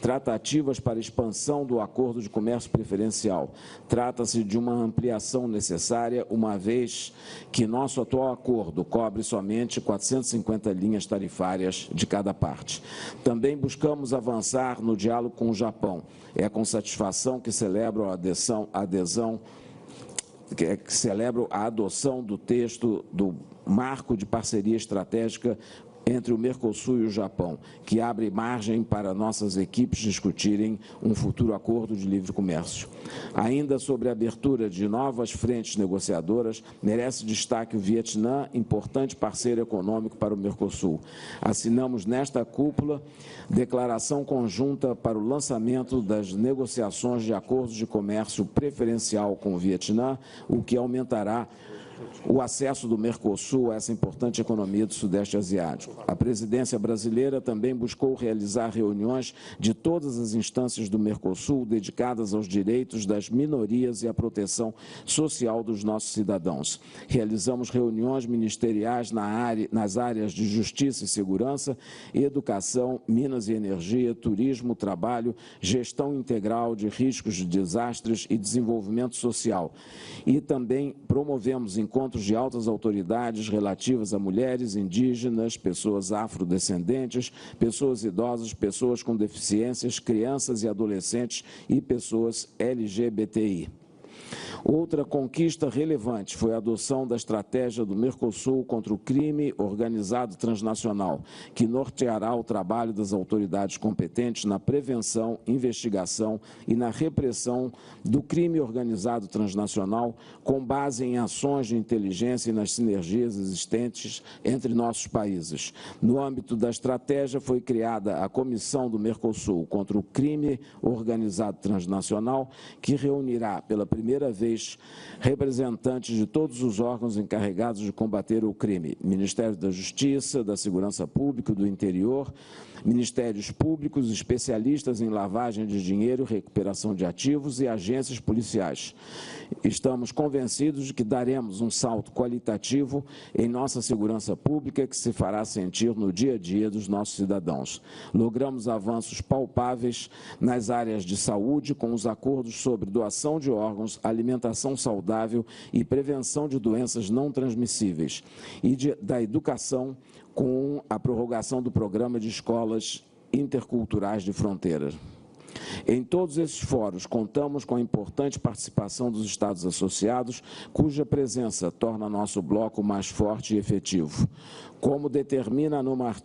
tratativas para expansão do Acordo de Comércio Preferencial. Trata-se de uma ampliação necessária, uma vez que nosso atual acordo cobre somente 450 linhas tarifárias de cada parte. Também buscamos avançar no diálogo com o Japão. É com satisfação que celebro a adoção do texto do Marco de Parceria Estratégica entre o Mercosul e o Japão, que abre margem para nossas equipes discutirem um futuro acordo de livre comércio. Ainda sobre a abertura de novas frentes negociadoras, merece destaque o Vietnã, importante parceiro econômico para o Mercosul. Assinamos nesta cúpula declaração conjunta para o lançamento das negociações de acordos de comércio preferencial com o Vietnã, o que aumentará o acesso do Mercosul a essa importante economia do Sudeste Asiático. A presidência brasileira também buscou realizar reuniões de todas as instâncias do Mercosul dedicadas aos direitos das minorias e à proteção social dos nossos cidadãos. Realizamos reuniões ministeriais nas áreas de justiça e segurança, educação, minas e energia, turismo, trabalho, gestão integral de riscos de desastres e desenvolvimento social. E também promovemos encontros de altas autoridades relativas a mulheres, indígenas, pessoas afrodescendentes, pessoas idosas, pessoas com deficiências, crianças e adolescentes e pessoas LGBTI. Outra conquista relevante foi a adoção da estratégia do Mercosul contra o crime organizado transnacional, que norteará o trabalho das autoridades competentes na prevenção, investigação e na repressão do crime organizado transnacional, com base em ações de inteligência e nas sinergias existentes entre nossos países. No âmbito da estratégia, foi criada a Comissão do Mercosul contra o Crime Organizado Transnacional, que reunirá pela primeira vez representantes de todos os órgãos encarregados de combater o crime: Ministério da Justiça, da Segurança Pública, do Interior, ministérios públicos, especialistas em lavagem de dinheiro, recuperação de ativos e agências policiais. Estamos convencidos de que daremos um salto qualitativo em nossa segurança pública que se fará sentir no dia a dia dos nossos cidadãos. Logramos avanços palpáveis nas áreas de saúde com os acordos sobre doação de órgãos, alimentação saudável e prevenção de doenças não transmissíveis, e da educação com a prorrogação do programa de escolas interculturais de fronteira. Em todos esses fóruns, contamos com a importante participação dos Estados associados, cuja presença torna nosso bloco mais forte e efetivo. Como determina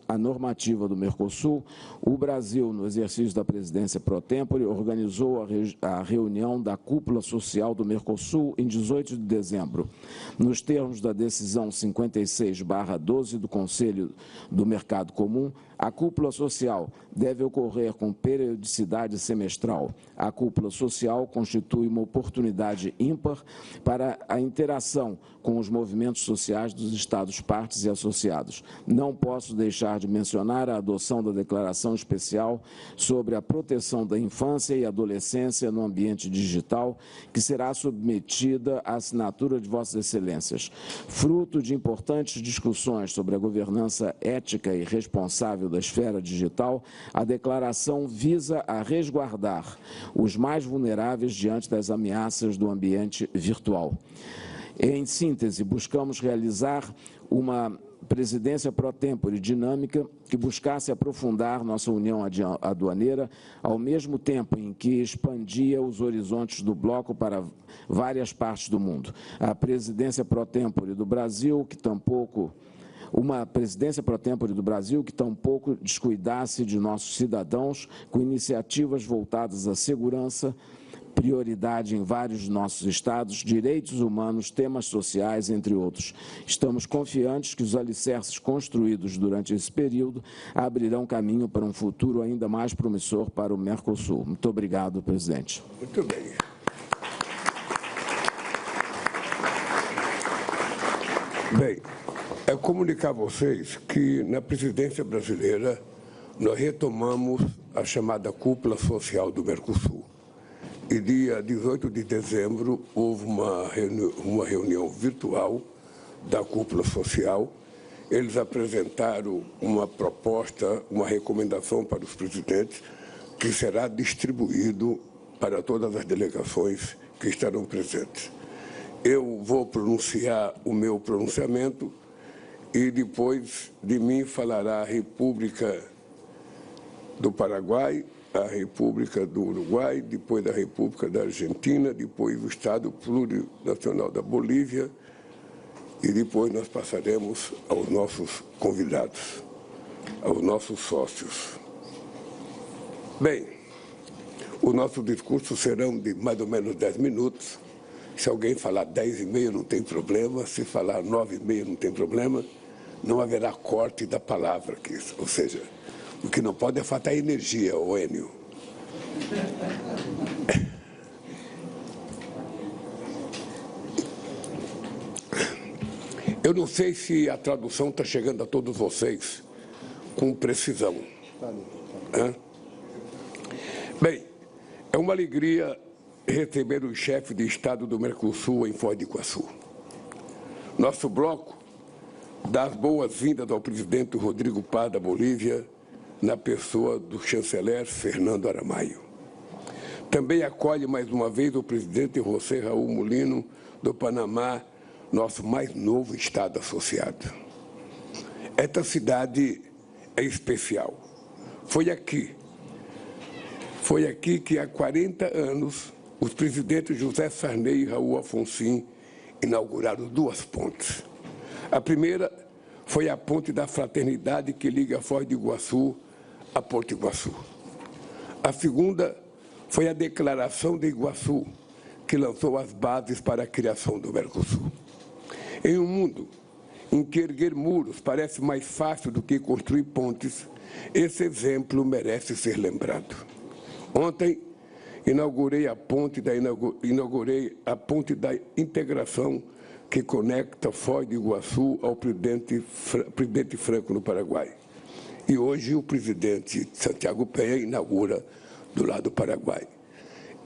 a normativa do Mercosul, o Brasil, no exercício da presidência pro tempore, organizou a reunião da Cúpula Social do Mercosul em 18 de dezembro. Nos termos da decisão 56/12 do Conselho do Mercado Comum, a Cúpula Social deve ocorrer com periodicidade semestral. A Cúpula Social constitui uma oportunidade ímpar para a interação com os movimentos sociais dos Estados-partes e associados. Não posso deixar de mencionar a adoção da Declaração Especial sobre a proteção da infância e adolescência no ambiente digital, que será submetida à assinatura de Vossas Excelências. Fruto de importantes discussões sobre a governança ética e responsável da esfera digital, a declaração visa a resguardar os mais vulneráveis diante das ameaças do ambiente virtual. Em síntese, buscamos realizar uma presidência pro tempore dinâmica que buscasse aprofundar nossa união aduaneira, ao mesmo tempo em que expandia os horizontes do bloco para várias partes do mundo. A presidência pro tempore do Brasil, uma presidência pro tempore do Brasil que tampouco descuidasse de nossos cidadãos, com iniciativas voltadas à segurança, prioridade em vários de nossos estados, direitos humanos, temas sociais, entre outros. Estamos confiantes que os alicerces construídos durante esse período abrirão caminho para um futuro ainda mais promissor para o Mercosul. Muito obrigado, presidente. Muito bem. Bem, é comunicar a vocês que na presidência brasileira nós retomamos a chamada Cúpula Social do Mercosul. E dia 18 de dezembro houve uma reunião virtual da Cúpula Social. Eles apresentaram uma proposta, uma recomendação para os presidentes que será distribuído para todas as delegações que estarão presentes. Eu vou pronunciar o meu pronunciamento e depois de mim falará a República do Paraguai, a República do Uruguai, depois a República da Argentina, depois o Estado Plurinacional da Bolívia e depois nós passaremos aos nossos convidados, aos nossos sócios. Bem, o nosso discurso serão de mais ou menos 10 minutos. Se alguém falar 10h30 não tem problema, se falar 9h30 não tem problema, não haverá corte da palavra aqui, ou seja, o que não pode é faltar energia, ô Enio. Eu não sei se a tradução está chegando a todos vocês com precisão. Bem, é uma alegria receber o chefe de Estado do Mercosul em Foz do Iguaçu. Nosso bloco dá as boas-vindas ao presidente Rodrigo Paz da Bolívia, na pessoa do chanceler Fernando Aramayo. Também acolhe mais uma vez o presidente José Raul Mulino, do Panamá, nosso mais novo Estado associado. Esta cidade é especial. Foi aqui que há 40 anos os presidentes José Sarney e Raul Alfonsin inauguraram 2 pontes. A primeira foi a ponte da fraternidade que liga Foz do Iguaçu a Porto Iguaçu. A segunda foi a Declaração de Iguaçu, que lançou as bases para a criação do Mercosul. Em um mundo em que erguer muros parece mais fácil do que construir pontes, esse exemplo merece ser lembrado. Ontem, inaugurei a ponte da integração que conecta Foz do Iguaçu ao Presidente Franco, no Paraguai. E hoje o presidente Santiago Peña inaugura do lado do Paraguai.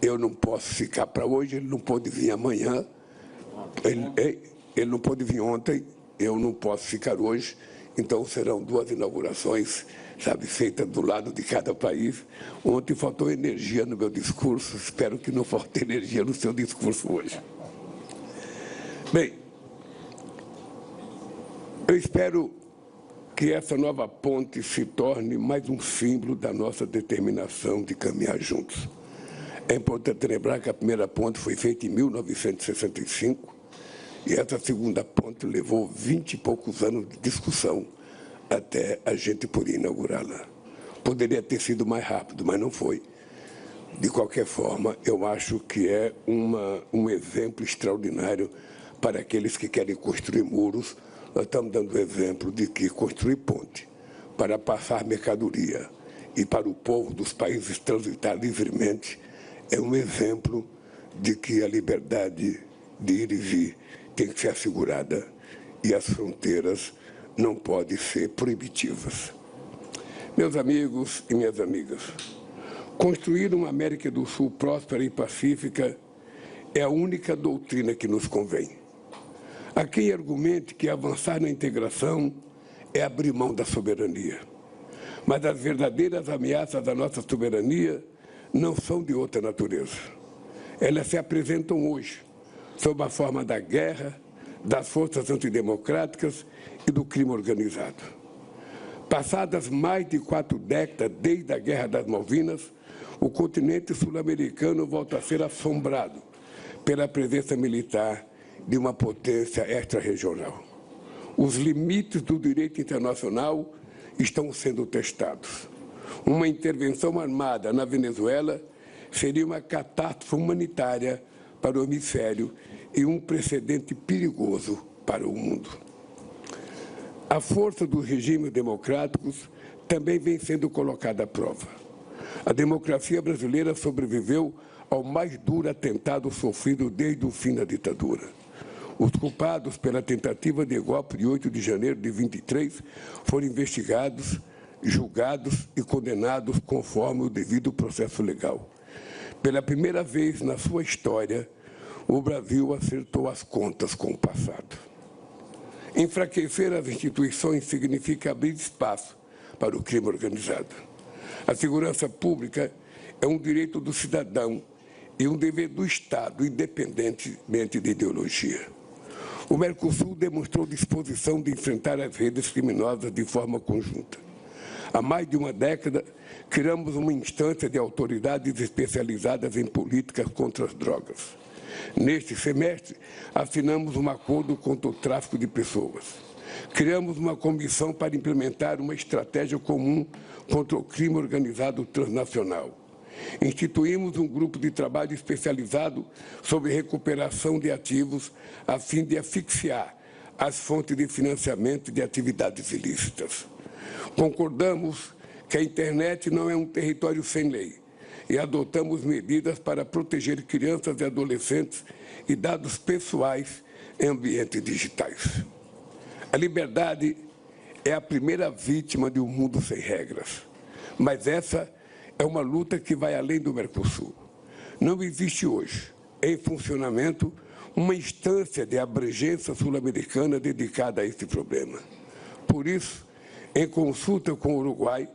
Eu não posso ficar para hoje, ele não pôde vir amanhã, ele não pôde vir ontem, eu não posso ficar hoje, então serão 2 inaugurações, sabe, feitas do lado de cada país. Ontem faltou energia no meu discurso, espero que não falte energia no seu discurso hoje. Bem, eu espero que essa nova ponte se torne mais um símbolo da nossa determinação de caminhar juntos. É importante lembrar que a primeira ponte foi feita em 1965 e essa segunda ponte levou 20 e poucos anos de discussão até a gente poder inaugurá-la. Poderia ter sido mais rápido, mas não foi. De qualquer forma, eu acho que é um exemplo extraordinário para aqueles que querem construir muros. Nós estamos dando exemplo de que construir ponte para passar mercadoria e para o povo dos países transitar livremente é um exemplo de que a liberdade de ir e vir tem que ser assegurada e as fronteiras não podem ser proibitivas. Meus amigos e minhas amigas, construir uma América do Sul próspera e pacífica é a única doutrina que nos convém. Há quem argumente que avançar na integração é abrir mão da soberania. Mas as verdadeiras ameaças à nossa soberania não são de outra natureza. Elas se apresentam hoje, sob a forma da guerra, das forças antidemocráticas e do crime organizado. Passadas mais de 4 décadas desde a Guerra das Malvinas, o continente sul-americano volta a ser assombrado pela presença militar de uma potência extra-regional. Os limites do direito internacional estão sendo testados. Uma intervenção armada na Venezuela seria uma catástrofe humanitária para o hemisfério e um precedente perigoso para o mundo. A força dos regimes democráticos também vem sendo colocada à prova. A democracia brasileira sobreviveu ao mais duro atentado sofrido desde o fim da ditadura. Os culpados pela tentativa de golpe de 8 de janeiro de 23 foram investigados, julgados e condenados conforme o devido processo legal. Pela primeira vez na sua história, o Brasil acertou as contas com o passado. Enfraquecer as instituições significa abrir espaço para o crime organizado. A segurança pública é um direito do cidadão e um dever do Estado, independentemente de ideologia. O Mercosul demonstrou disposição de enfrentar as redes criminosas de forma conjunta. Há mais de uma década, criamos uma instância de autoridades especializadas em políticas contra as drogas. Neste semestre, assinamos um acordo contra o tráfico de pessoas. Criamos uma comissão para implementar uma estratégia comum contra o crime organizado transnacional. Instituímos um grupo de trabalho especializado sobre recuperação de ativos a fim de asfixiar as fontes de financiamento de atividades ilícitas. Concordamos que a internet não é um território sem lei e adotamos medidas para proteger crianças e adolescentes e dados pessoais em ambientes digitais. A liberdade é a primeira vítima de um mundo sem regras, mas essa é uma luta que vai além do Mercosul. Não existe hoje, em funcionamento, uma instância de abrangência sul-americana dedicada a esse problema. Por isso, em consulta com o Uruguai,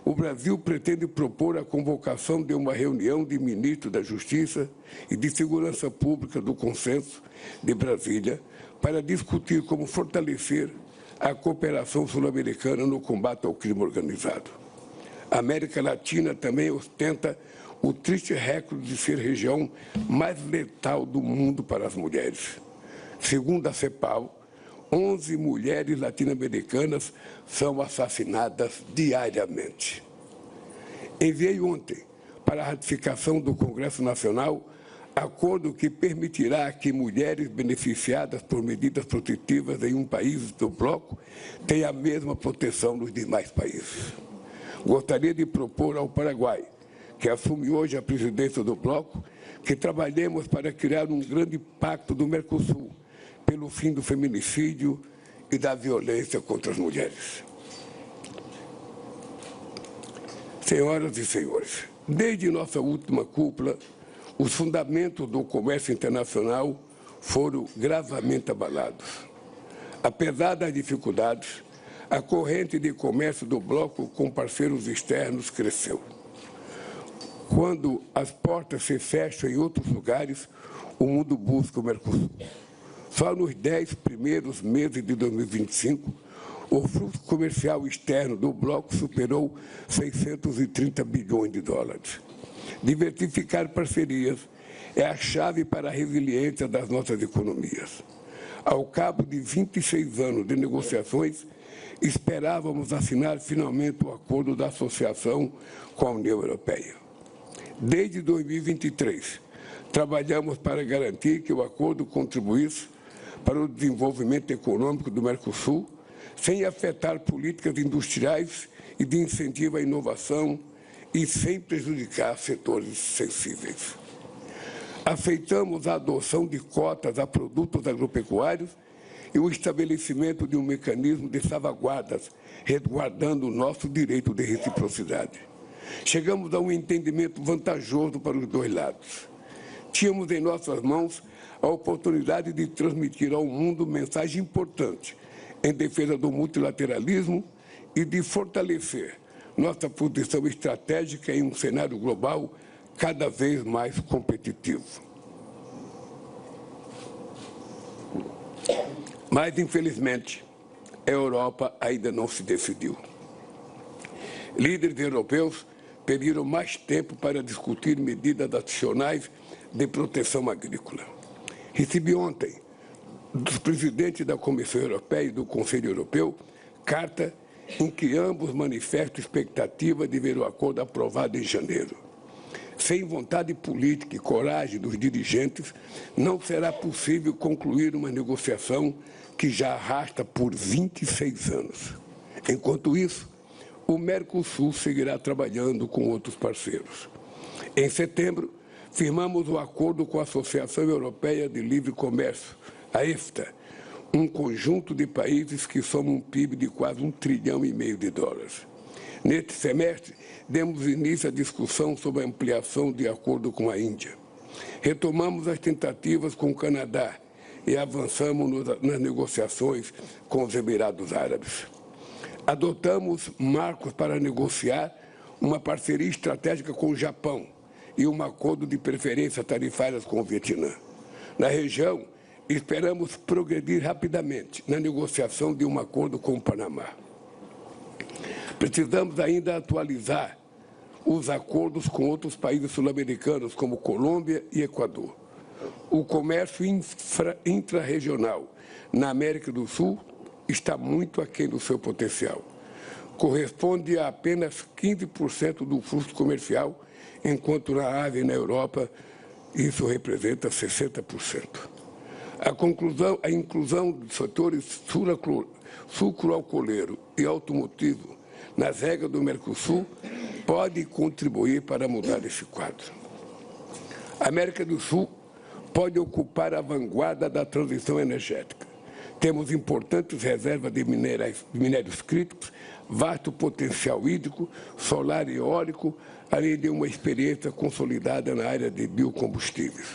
o Brasil pretende propor a convocação de uma reunião de ministros da Justiça e de Segurança Pública do Consenso de Brasília para discutir como fortalecer a cooperação sul-americana no combate ao crime organizado. A América Latina também ostenta o triste recorde de ser a região mais letal do mundo para as mulheres. Segundo a CEPAL, 11 mulheres latino-americanas são assassinadas diariamente. Enviei ontem para a ratificação do Congresso Nacional acordo que permitirá que mulheres beneficiadas por medidas protetivas em um país do bloco tenham a mesma proteção nos demais países. Gostaria de propor ao Paraguai, que assume hoje a presidência do bloco, que trabalhemos para criar um grande pacto do Mercosul pelo fim do feminicídio e da violência contra as mulheres. Senhoras e senhores, desde nossa última cúpula, os fundamentos do comércio internacional foram gravemente abalados. Apesar das dificuldades, a corrente de comércio do bloco com parceiros externos cresceu. Quando as portas se fecham em outros lugares, o mundo busca o Mercosul. Só nos 10 primeiros meses de 2025, o fluxo comercial externo do bloco superou 630 bilhões de dólares. Diversificar parcerias é a chave para a resiliência das nossas economias. Ao cabo de 26 anos de negociações, esperávamos assinar finalmente o acordo da associação com a União Europeia. Desde 2023, trabalhamos para garantir que o acordo contribuísse para o desenvolvimento econômico do Mercosul, sem afetar políticas industriais e de incentivo à inovação e sem prejudicar setores sensíveis. Aceitamos a adoção de cotas a produtos agropecuários e o estabelecimento de um mecanismo de salvaguardas, resguardando o nosso direito de reciprocidade. Chegamos a um entendimento vantajoso para os dois lados. Tínhamos em nossas mãos a oportunidade de transmitir ao mundo mensagem importante em defesa do multilateralismo e de fortalecer nossa posição estratégica em um cenário global cada vez mais competitivo. Mas, infelizmente, a Europa ainda não se decidiu. Líderes europeus pediram mais tempo para discutir medidas adicionais de proteção agrícola. Recebi ontem, dos presidentes da Comissão Europeia e do Conselho Europeu, carta em que ambos manifestam expectativa de ver o acordo aprovado em janeiro. Sem vontade política e coragem dos dirigentes, não será possível concluir uma negociação que já arrasta por 26 anos. Enquanto isso, o Mercosul seguirá trabalhando com outros parceiros. Em setembro, firmamos o acordo com a Associação Europeia de Livre Comércio, a EFTA, um conjunto de países que somam um PIB de quase $1,5 trilhão de dólares. Neste semestre, demos início à discussão sobre a ampliação de acordo com a Índia. Retomamos as tentativas com o Canadá e avançamos nas negociações com os Emirados Árabes. Adotamos marcos para negociar uma parceria estratégica com o Japão e um acordo de preferências tarifárias com o Vietnã. Na região, esperamos progredir rapidamente na negociação de um acordo com o Panamá. Precisamos ainda atualizar os acordos com outros países sul-americanos, como Colômbia e Equador. O comércio intrarregional na América do Sul está muito aquém do seu potencial. Corresponde a apenas 15% do fluxo comercial, enquanto na Ásia e na Europa isso representa 60%. A inclusão de setores sucroalcooleiro e automotivo nas regras do Mercosul pode contribuir para mudar esse quadro. A América do Sul pode ocupar a vanguarda da transição energética. Temos importantes reservas de minérios críticos, vasto potencial hídrico, solar e eólico, além de uma experiência consolidada na área de biocombustíveis.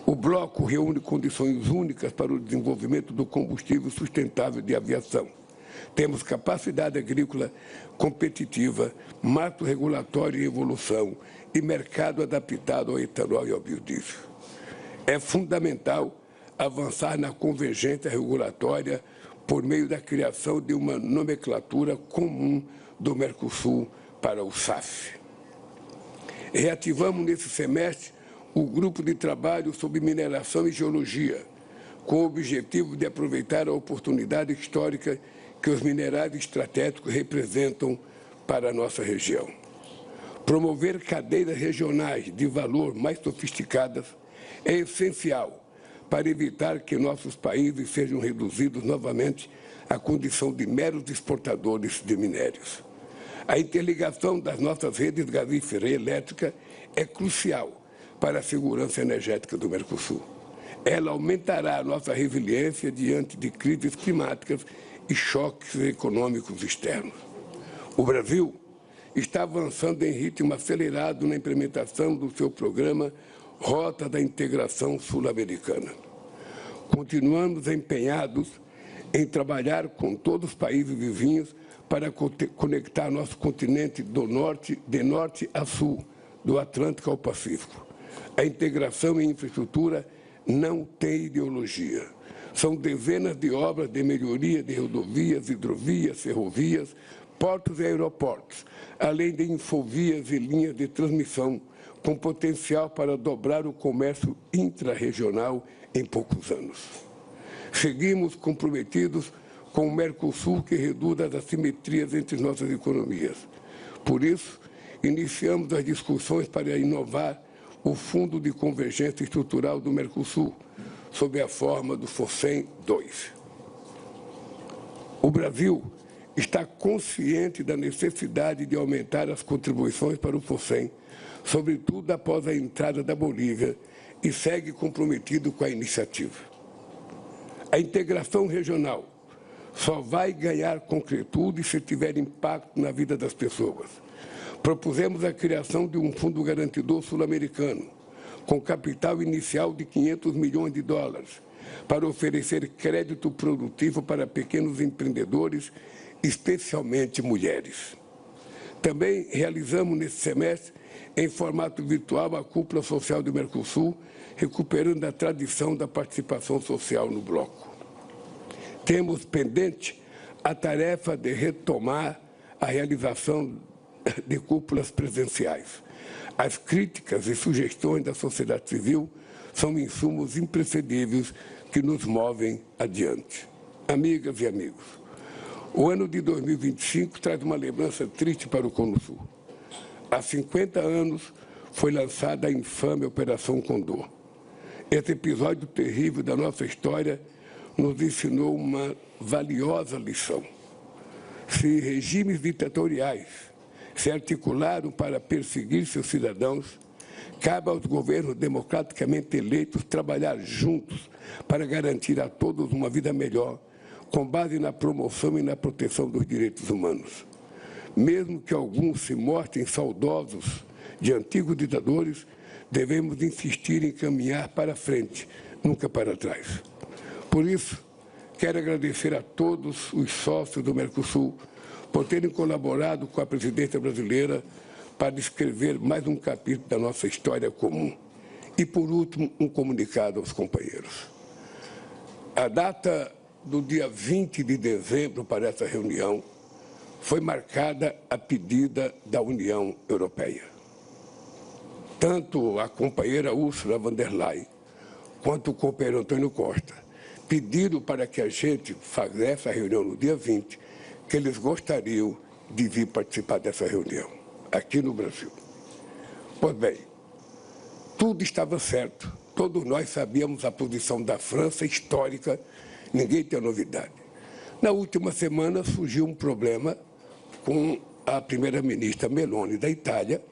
O bloco reúne condições únicas para o desenvolvimento do combustível sustentável de aviação. Temos capacidade agrícola competitiva, marco regulatório em evolução e mercado adaptado ao etanol e ao biodiesel. É fundamental avançar na convergência regulatória por meio da criação de uma nomenclatura comum do Mercosul para o SAF. Reativamos nesse semestre o grupo de trabalho sobre mineração e geologia, com o objetivo de aproveitar a oportunidade histórica que os minerais estratégicos representam para a nossa região. Promover cadeias regionais de valor mais sofisticadas é essencial para evitar que nossos países sejam reduzidos novamente à condição de meros exportadores de minérios. A interligação das nossas redes gasífera e elétrica é crucial para a segurança energética do Mercosul. Ela aumentará a nossa resiliência diante de crises climáticas e choques econômicos externos. O Brasil está avançando em ritmo acelerado na implementação do seu programa Rota da Integração Sul-Americana. Continuamos empenhados em trabalhar com todos os países vizinhos para conectar nosso continente de norte a sul, do Atlântico ao Pacífico. A integração em infraestrutura não tem ideologia. São dezenas de obras de melhoria de rodovias, hidrovias, ferrovias, portos e aeroportos, além de infovias e linhas de transmissão, com potencial para dobrar o comércio intrarregional em poucos anos. Seguimos comprometidos com o Mercosul, que reduz as assimetrias entre nossas economias. Por isso, iniciamos as discussões para inovar o Fundo de Convergência Estrutural do Mercosul, sob a forma do FOSEM II. O Brasil está consciente da necessidade de aumentar as contribuições para o FOSEM, sobretudo após a entrada da Bolívia, e segue comprometido com a iniciativa. A integração regional só vai ganhar concretude se tiver impacto na vida das pessoas. Propusemos a criação de um fundo garantidor sul-americano, com capital inicial de $500 milhões, para oferecer crédito produtivo para pequenos empreendedores, especialmente mulheres. Também realizamos nesse semestre, em formato virtual, a Cúpula Social do Mercosul, recuperando a tradição da participação social no bloco. Temos pendente a tarefa de retomar a realização de cúpulas presenciais. As críticas e sugestões da sociedade civil são insumos imprescindíveis que nos movem adiante. Amigas e amigos, o ano de 2025 traz uma lembrança triste para o Cone Sul. Há 50 anos foi lançada a infame Operação Condor. Esse episódio terrível da nossa história nos ensinou uma valiosa lição. Se regimes ditatoriais se articularam para perseguir seus cidadãos, cabe aos governos democraticamente eleitos trabalhar juntos para garantir a todos uma vida melhor, com base na promoção e na proteção dos direitos humanos. Mesmo que alguns se mostrem saudosos de antigos ditadores, devemos insistir em caminhar para frente, nunca para trás. Por isso, quero agradecer a todos os sócios do Mercosul por terem colaborado com a presidência brasileira para escrever mais um capítulo da nossa história comum. E, por último, um comunicado aos companheiros. A data do dia 20 de dezembro para essa reunião foi marcada a pedido da União Europeia. Tanto a companheira Ursula von der Leyen quanto o companheiro Antônio Costa pediram para que a gente fizesse a reunião no dia 20, que eles gostariam de vir participar dessa reunião, aqui no Brasil. Pois bem, tudo estava certo. Todos nós sabíamos a posição da França histórica, ninguém tem novidade. Na última semana surgiu um problema com a primeira-ministra Meloni da Itália,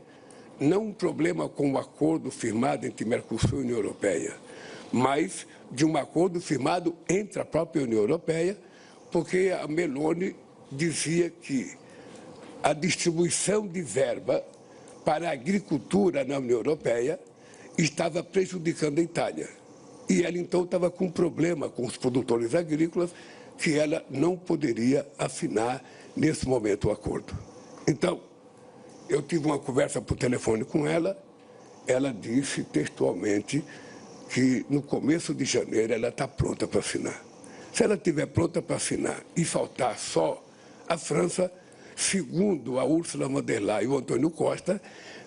não um problema com o acordo firmado entre Mercosul e União Europeia, mas de um acordo firmado entre a própria União Europeia, porque a Meloni dizia que a distribuição de verba para a agricultura na União Europeia estava prejudicando a Itália. E ela, então, estava com um problema com os produtores agrícolas que ela não poderia assinar, nesse momento, o acordo. Então, eu tive uma conversa por telefone com ela. Ela disse textualmente que, no começo de janeiro, ela está pronta para assinar. Se ela estiver pronta para assinar e faltar só a França, segundo a Ursula von der Leyen e o Antônio Costa,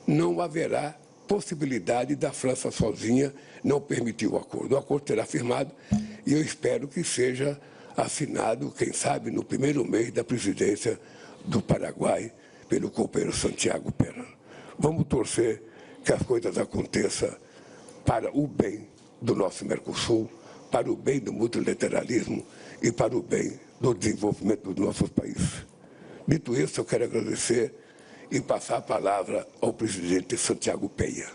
não haverá possibilidade da França sozinha não permitir o acordo. O acordo será firmado e eu espero que seja assinado, quem sabe, no primeiro mês da presidência do Paraguai, pelo companheiro Santiago Pena. Vamos torcer que as coisas aconteçam para o bem do nosso Mercosul, para o bem do multilateralismo e para o bem do desenvolvimento dos nossos países. Dito isso, eu quero agradecer e passar a palavra ao presidente Santiago Peña.